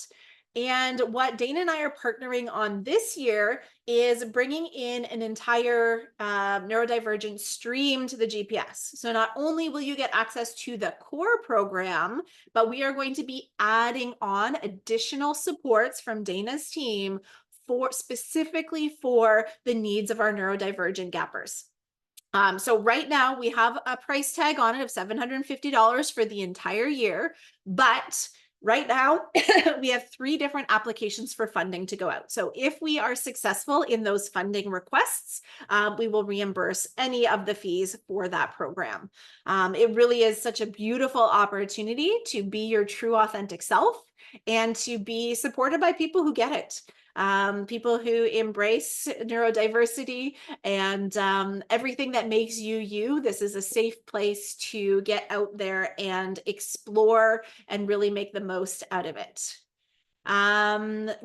And what Dana and I are partnering on this year is bringing in an entire neurodivergent stream to the GPS. So not only will you get access to the core program, but we are going to be adding on additional supports from Dana's team specifically for the needs of our neurodivergent gappers. So right now we have a price tag on it of $750 for the entire year, but right now, we have 3 different applications for funding to go out. So if we are successful in those funding requests, we will reimburse any of the fees for that program. It really is such a beautiful opportunity to be your true, authentic self and to be supported by people who get it. People who embrace neurodiversity and everything that makes you you. This is a safe place to get out there and explore and really make the most out of it.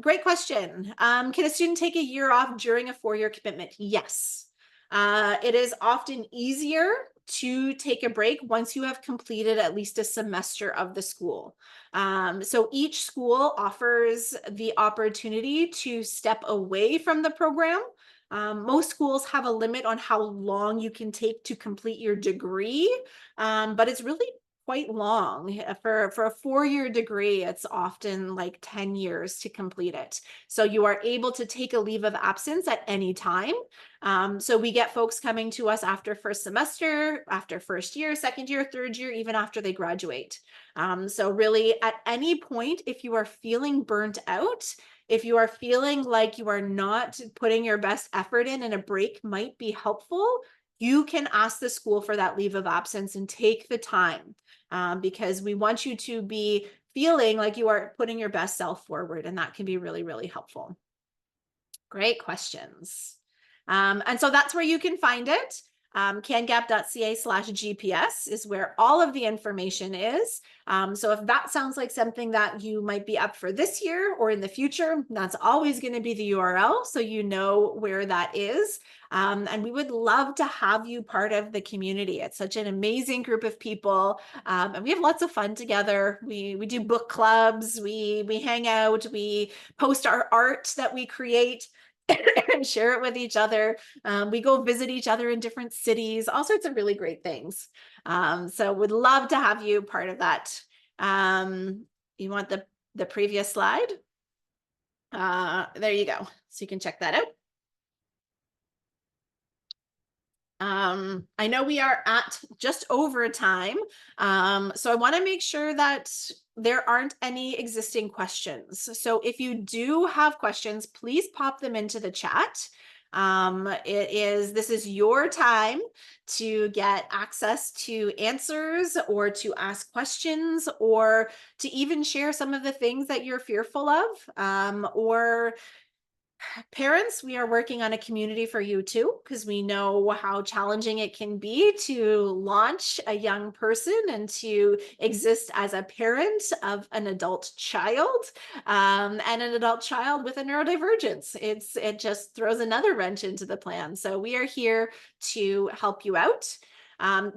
Great question. Can a student take a year off during a 4-year commitment? Yes. It is often easier to take a break once you have completed at least a semester of the school. So each school offers the opportunity to step away from the program. Most schools have a limit on how long you can take to complete your degree, but it's really quite long. For a 4-year degree, it's often like 10 years to complete it. So you are able to take a leave of absence at any time. So we get folks coming to us after first semester, after first year, second year, third year, even after they graduate. So really at any point, if you are feeling burnt out, if you are feeling like you are not putting your best effort in and a break might be helpful, you can ask the school for that leave of absence and take the time, because we want you to be feeling like you are putting your best self forward, and that can be really, really helpful. Great questions. And so that's where you can find it. CanGap.ca/GPS is where all of the information is. So if that sounds like something that you might be up for this year or in the future, that's always going to be the URL, so you know where that is. And we would love to have you part of the community. It's such an amazing group of people, and we have lots of fun together. We do book clubs, we hang out, we post our art that we create and share it with each other. We go visit each other in different cities, all sorts of really great things. So would love to have you part of that. You want the previous slide? There you go. So you can check that out. I know we are at just over time. So I want to make sure that there aren't any existing questions. So if you do have questions, please pop them into the chat. This is your time to get access to answers or to ask questions or to even share some of the things that you're fearful of, or parents, we are working on a community for you too, because we know how challenging it can be to launch a young person and to exist as a parent of an adult child, and an adult child with a neurodivergence. It just throws another wrench into the plan. So we are here to help you out.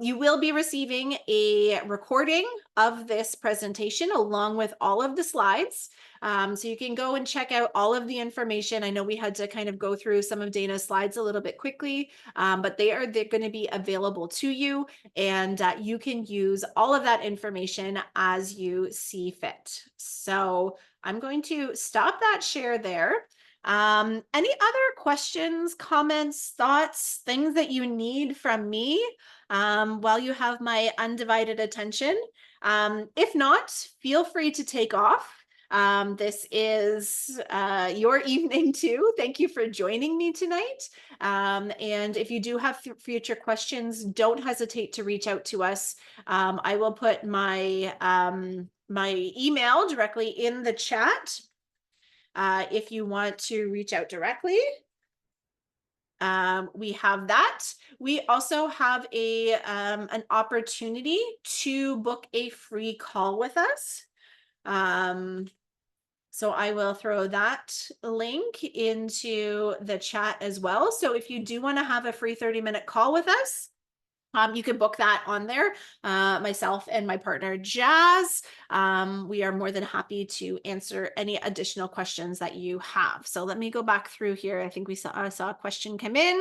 You will be receiving a recording of this presentation along with all of the slides. So you can go and check out all of the information. I know we had to kind of go through some of Dana's slides a little bit quickly, but they're going to be available to you, and you can use all of that information as you see fit. So I'm going to stop that share there. Any other questions, comments, thoughts, things that you need from me while you have my undivided attention? If not, feel free to take off. This is your evening too. Thank you for joining me tonight. And if you do have future questions, don't hesitate to reach out to us. I will put my my email directly in the chat if you want to reach out directly. We have that. We also have an opportunity to book a free call with us. So I will throw that link into the chat as well. So if you do want to have a free 30-minute call with us, you can book that on there. Myself and my partner, Jazz, we are more than happy to answer any additional questions that you have. So let me go back through here. I think I saw a question come in.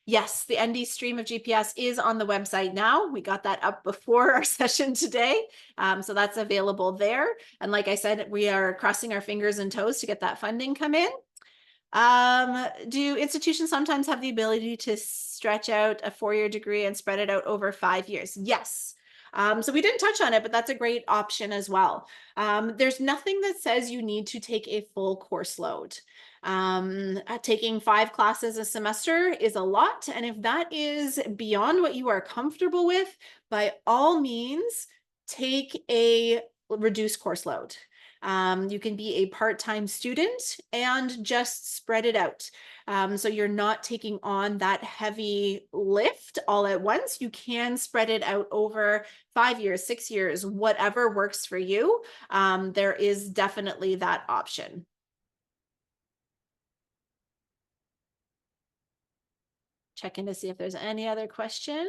Yes, the ND stream of GPS is on the website now. We got that up before our session today. So that's available there. And like I said, we are crossing our fingers and toes to get that funding come in. Do institutions sometimes have the ability to stretch out a 4-year degree and spread it out over 5 years? Yes. So we didn't touch on it, but that's a great option as well. There's nothing that says you need to take a full course load. Taking 5 classes a semester is a lot. And if that is beyond what you are comfortable with, by all means, take a reduced course load. You can be a part-time student and just spread it out. So you're not taking on that heavy lift all at once. You can spread it out over 5 years, 6 years, whatever works for you. There is definitely that option. checking to see if there's any other question.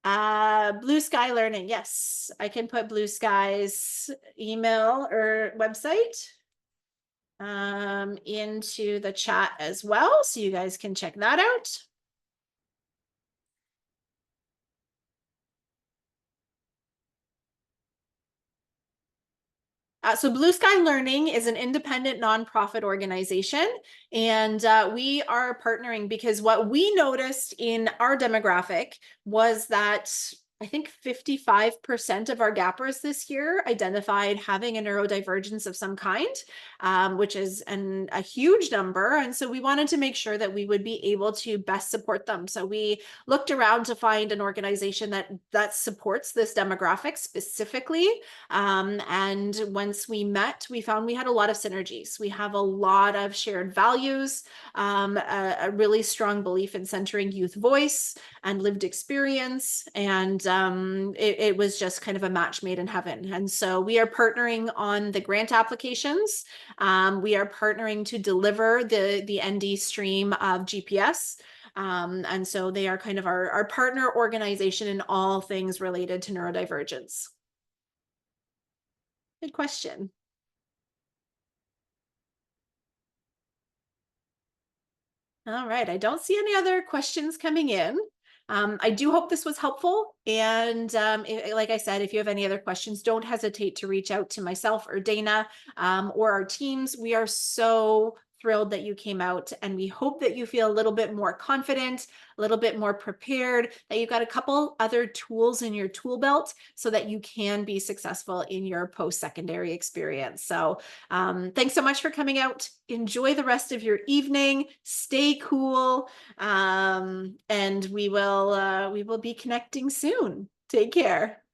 Blue Sky Learning. Yes, I can put Blue Sky's email or website into the chat as well, so you guys can check that out. So Blue Sky Learning is an independent nonprofit organization, and we are partnering because what we noticed in our demographic was that I think 55% of our gappers this year identified having a neurodivergence of some kind, which is a huge number. And so we wanted to make sure that we would be able to best support them. So we looked around to find an organization that supports this demographic specifically. And once we met, we found we had a lot of synergies. We have a lot of shared values, a really strong belief in centering youth voice and lived experience. And it was just kind of a match made in heaven. And so we are partnering on the grant applications. We are partnering to deliver the ND stream of GPS. And so they are kind of our partner organization in all things related to neurodivergence. Good question. All right, I don't see any other questions coming in. I do hope this was helpful. And like I said, if you have any other questions, don't hesitate to reach out to myself or Dana or our teams. We are so thrilled that you came out, and we hope that you feel a little bit more confident, a little bit more prepared, that you've got a couple other tools in your tool belt so that you can be successful in your post-secondary experience. So thanks so much for coming out. Enjoy the rest of your evening. Stay cool. And we will be connecting soon. Take care.